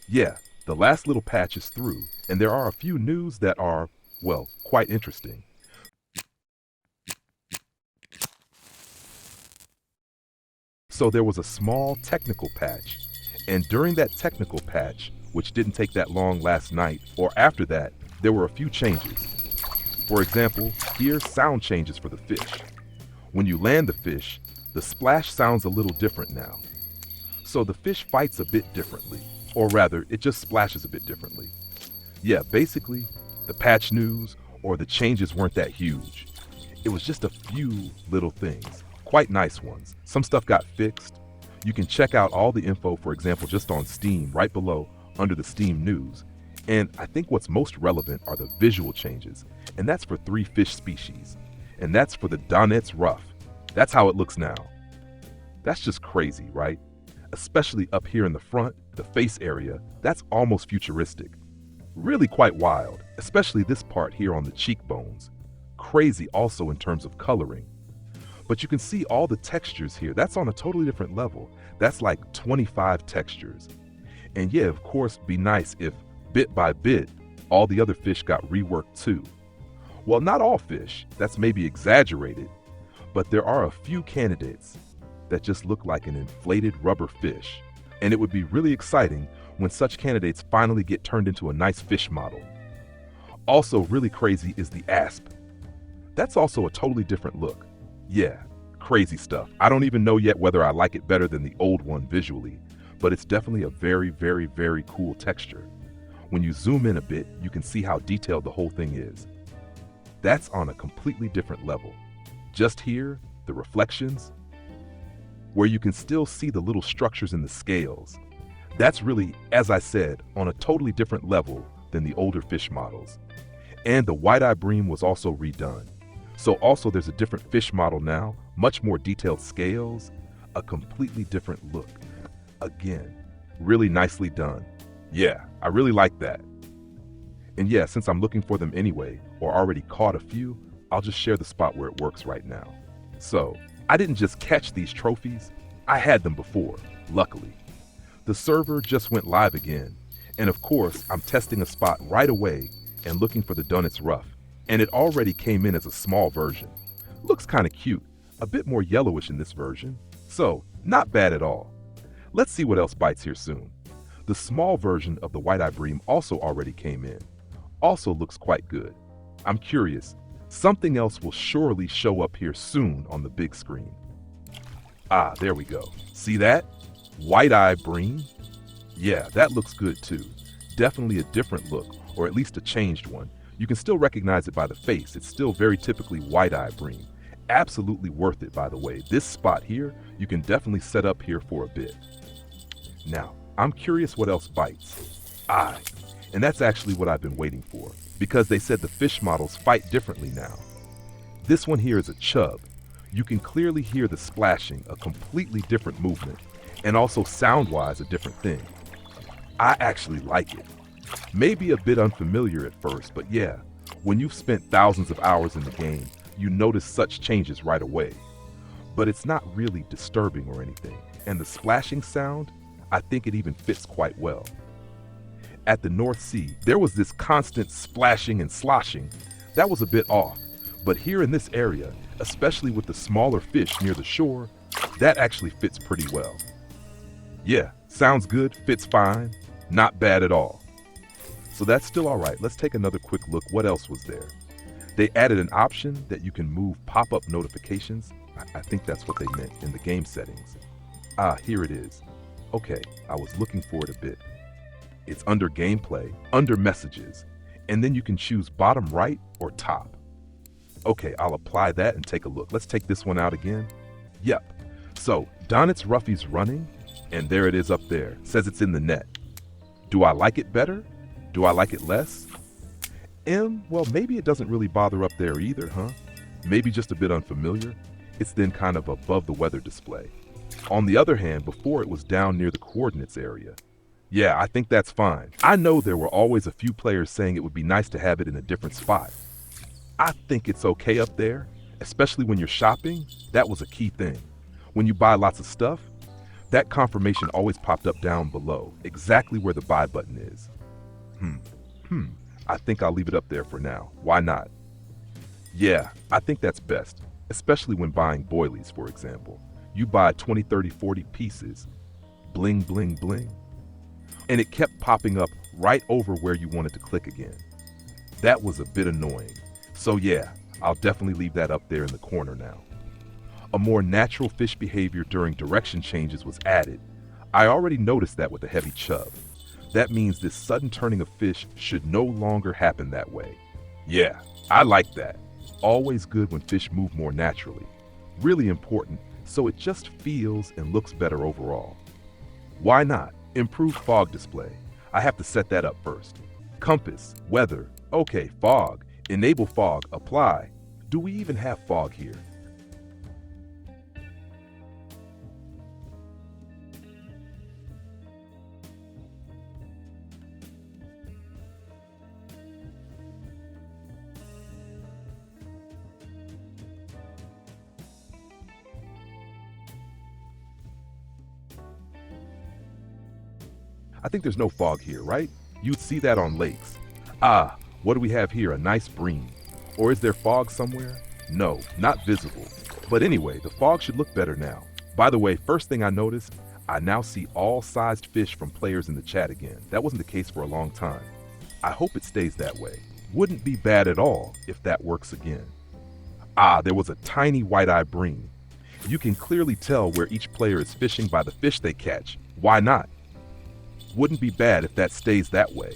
Yeah, the last little patch is through, and there are a few news that are, well, quite interesting. So there was a small technical patch, and during that technical patch, which didn't take that long last night or after that, there were a few changes. For example, here's sound changes for the fish. When you land the fish, the splash sounds a little different now. So the fish fights a bit differently, or rather, it just splashes a bit differently. Yeah, basically, the patch news or the changes weren't that huge. It was just a few little things, quite nice ones. Some stuff got fixed. You can check out all the info, for example, just on Steam, right below under the Steam news. And I think what's most relevant are the visual changes, and that's for 3 fish species. And that's for the Donets Ruffe. That's how it looks now. That's just crazy, right? Especially up here in the front, the face area, that's almost futuristic. Really quite wild, especially this part here on the cheekbones. Crazy also in terms of coloring. But you can see all the textures here. That's on a totally different level. That's like 25 textures. And yeah, of course, be nice if bit by bit, all the other fish got reworked too. Well, not all fish, that's maybe exaggerated, but there are a few candidates that just look like an inflated rubber fish. And it would be really exciting when such candidates finally get turned into a nice fish model. Also really crazy is the asp. That's also a totally different look. Yeah, crazy stuff. I don't even know yet whether I like it better than the old one visually, but it's definitely a very, very, very cool texture. When you zoom in a bit, you can see how detailed the whole thing is. That's on a completely different level. Just here, the reflections, where you can still see the little structures in the scales. That's really, as I said, on a totally different level than the older fish models. And the wide-eye bream was also redone. So also there's a different fish model now, much more detailed scales, a completely different look. Again, really nicely done. Yeah, I really like that. And yeah, since I'm looking for them anyway, or already caught a few, I'll just share the spot where it works right now. So, I didn't just catch these trophies, I had them before, luckily. The server just went live again, and of course, I'm testing a spot right away and looking for the Donets Ruffe, and it already came in as a small version. Looks kinda cute, a bit more yellowish in this version, so not bad at all. Let's see what else bites here soon. The small version of the white-eye bream also already came in. Also looks quite good. I'm curious, something else will surely show up here soon on the big screen. Ah, there we go. See that? White-eye bream? Yeah, that looks good too. Definitely a different look, or at least a changed one. You can still recognize it by the face. It's still very typically white-eye bream. Absolutely worth it, by the way. This spot here, you can definitely set up here for a bit. Now, I'm curious what else bites. And that's actually what I've been waiting for, because they said the fish models fight differently now. This one here is a chub. You can clearly hear the splashing, a completely different movement, and also sound-wise a different thing. I actually like it. Maybe a bit unfamiliar at first, but yeah, when you've spent thousands of hours in the game, you notice such changes right away. But it's not really disturbing or anything, and the splashing sound, I think it even fits quite well. At the North Sea, there was this constant splashing and sloshing. That was a bit off, but here in this area, especially with the smaller fish near the shore, that actually fits pretty well. Yeah, sounds good, fits fine, not bad at all. So that's still all right. Let's take another quick look. What else was there? They added an option that you can move pop-up notifications. I think that's what they meant in the game settings. Here it is. Okay, I was looking for it a bit. It's under gameplay, under messages, and then you can choose bottom right or top. Okay, I'll apply that and take a look. Let's take this one out again. Yep. So, Donets Ruffe's running, and there it is up there. Says it's in the net. Do I like it better? Do I like it less? Well, maybe it doesn't really bother up there either, huh? Maybe just a bit unfamiliar. It's then kind of above the weather display. On the other hand, before it was down near the coordinates area. Yeah, I think that's fine. I know there were always a few players saying it would be nice to have it in a different spot. I think it's okay up there, especially when you're shopping. That was a key thing. When you buy lots of stuff, That confirmation always popped up down below, exactly where the buy button is. Hmm, I think I'll leave it up there for now. Why not? Yeah, I think that's best, especially when buying boilies, for example. You buy 20, 30, 40 pieces, bling, bling, bling, and it kept popping up right over where you wanted to click again. That was a bit annoying. So yeah, I'll definitely leave that up there in the corner now. A more natural fish behavior during direction changes was added. I already noticed that with the heavy chub. That means this sudden turning of fish should no longer happen that way. Yeah, I like that. Always good when fish move more naturally. Really important, so it just feels and looks better overall. Why not? Improve fog display. I have to set that up first. Compass, weather, okay, fog, enable fog, apply. Do we even have fog here? I think there's no fog here, right? You'd see that on lakes. Ah, what do we have here? A nice bream. Or is there fog somewhere? No, not visible. But anyway, the fog should look better now. By the way, first thing I noticed, I now see all sized fish from players in the chat again. That wasn't the case for a long time. I hope it stays that way. Wouldn't be bad at all if that works again. Ah, there was a tiny white-eye bream. You can clearly tell where each player is fishing by the fish they catch. Why not? Wouldn't be bad if that stays that way.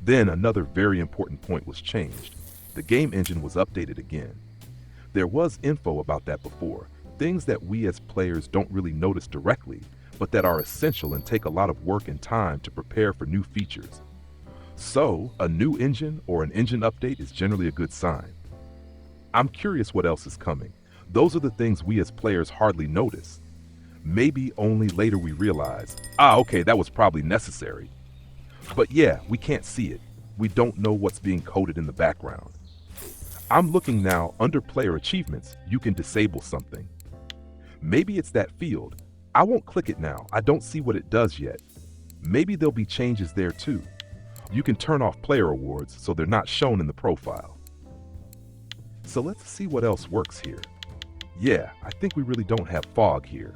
Then another very important point was changed. The game engine was updated again. There was info about that before, things that we as players don't really notice directly, but that are essential and take a lot of work and time to prepare for new features. So, a new engine or an engine update is generally a good sign. I'm curious what else is coming. Those are the things we as players hardly notice. Maybe only later we realize, okay, that was probably necessary. But yeah, we can't see it. We don't know what's being coded in the background. I'm looking now under player achievements, you can disable something. Maybe it's that field. I won't click it now, I don't see what it does yet. Maybe there'll be changes there too. You can turn off player awards so they're not shown in the profile. So let's see what else works here. Yeah, I think we really don't have fog here.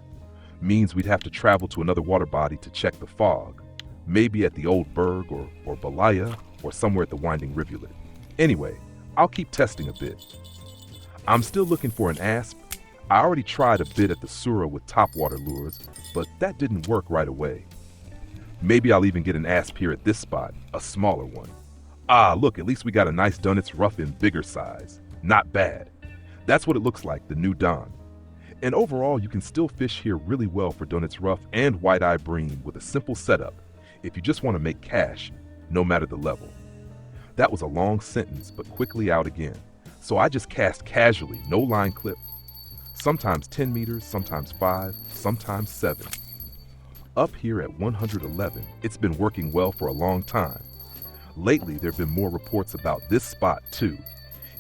Means we'd have to travel to another water body to check the fog. Maybe at the Old Berg or Balaya or somewhere at the winding rivulet. Anyway, I'll keep testing a bit. I'm still looking for an asp. I already tried a bit at the Sura with topwater lures, but that didn't work right away. Maybe I'll even get an asp here at this spot, a smaller one. Ah, look, at least we got a nice Donets Ruffe in bigger size. Not bad. That's what it looks like, the new Don. And overall, you can still fish here really well for Donets Ruffe and white-eye bream with a simple setup if you just want to make cash, no matter the level. That was a long sentence, but quickly out again. So I just cast casually, no line clip. Sometimes 10 meters, sometimes 5, sometimes 7. Up here at 111, it's been working well for a long time. Lately, there have been more reports about this spot too.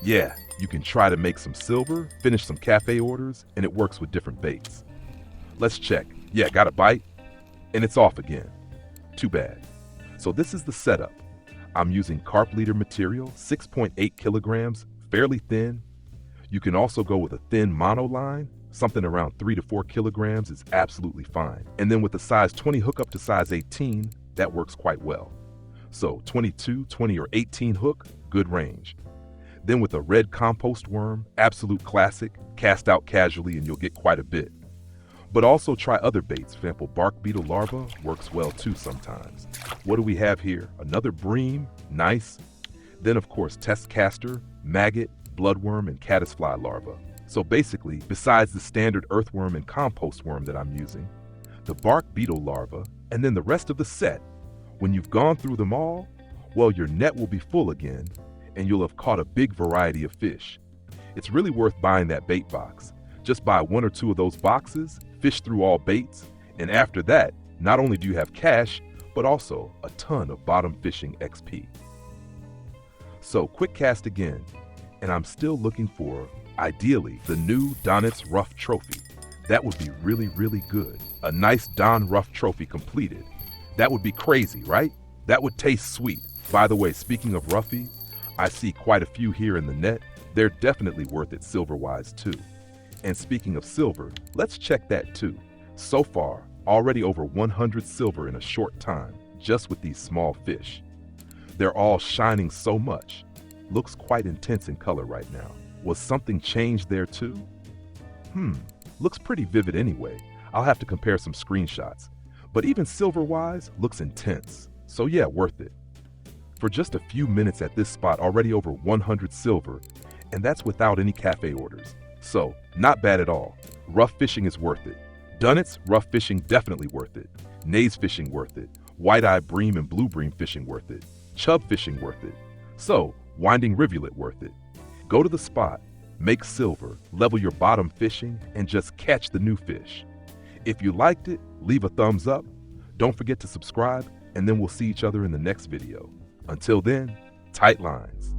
Yeah, you can try to make some silver, finish some cafe orders, and it works with different baits. Let's check. Yeah, got a bite, and it's off again. Too bad. So this is the setup. I'm using carp leader material, 6.8 kilograms, fairly thin. You can also go with a thin mono line, something around 3 to 4 kilograms is absolutely fine. And then with the size 20 hook up to size 18, that works quite well. So 22, 20, or 18 hook, good range. Then with a red compost worm, absolute classic, cast out casually and you'll get quite a bit. But also try other baits, for example, bark beetle larva works well too sometimes. What do we have here? Another bream, nice. Then of course test caster, maggot, bloodworm, and caddisfly larva. So basically, besides the standard earthworm and compost worm that I'm using, the bark beetle larva, and then the rest of the set, when you've gone through them all, well, your net will be full again, and you'll have caught a big variety of fish. It's really worth buying that bait box. Just buy 1 or 2 of those boxes, fish through all baits, and after that, not only do you have cash, but also a ton of bottom fishing XP. So quick cast again, and I'm still looking for, ideally, the new Donets Ruffe trophy. That would be really, really good. A nice Don Ruff trophy completed. That would be crazy, right? That would taste sweet. By the way, speaking of Ruffy, I see quite a few here in the net. They're definitely worth it silver-wise too. And speaking of silver, let's check that too. So far, already over 100 silver in a short time, just with these small fish. They're all shining so much. Looks quite intense in color right now. Was something changed there too? Looks pretty vivid anyway. I'll have to compare some screenshots. But even silver-wise, looks intense. So yeah, worth it. For just a few minutes at this spot, already over 100 silver, and that's without any cafe orders. So, not bad at all. Rough fishing is worth it. Donets Ruffe fishing definitely worth it. Naze fishing worth it. White-eye Bream and blue Bream fishing worth it. Chub fishing worth it. So, winding Rivulet worth it. Go to the spot, make silver, level your bottom fishing, and just catch the new fish. If you liked it, leave a thumbs up. Don't forget to subscribe, and then we'll see each other in the next video. Until then, tight lines.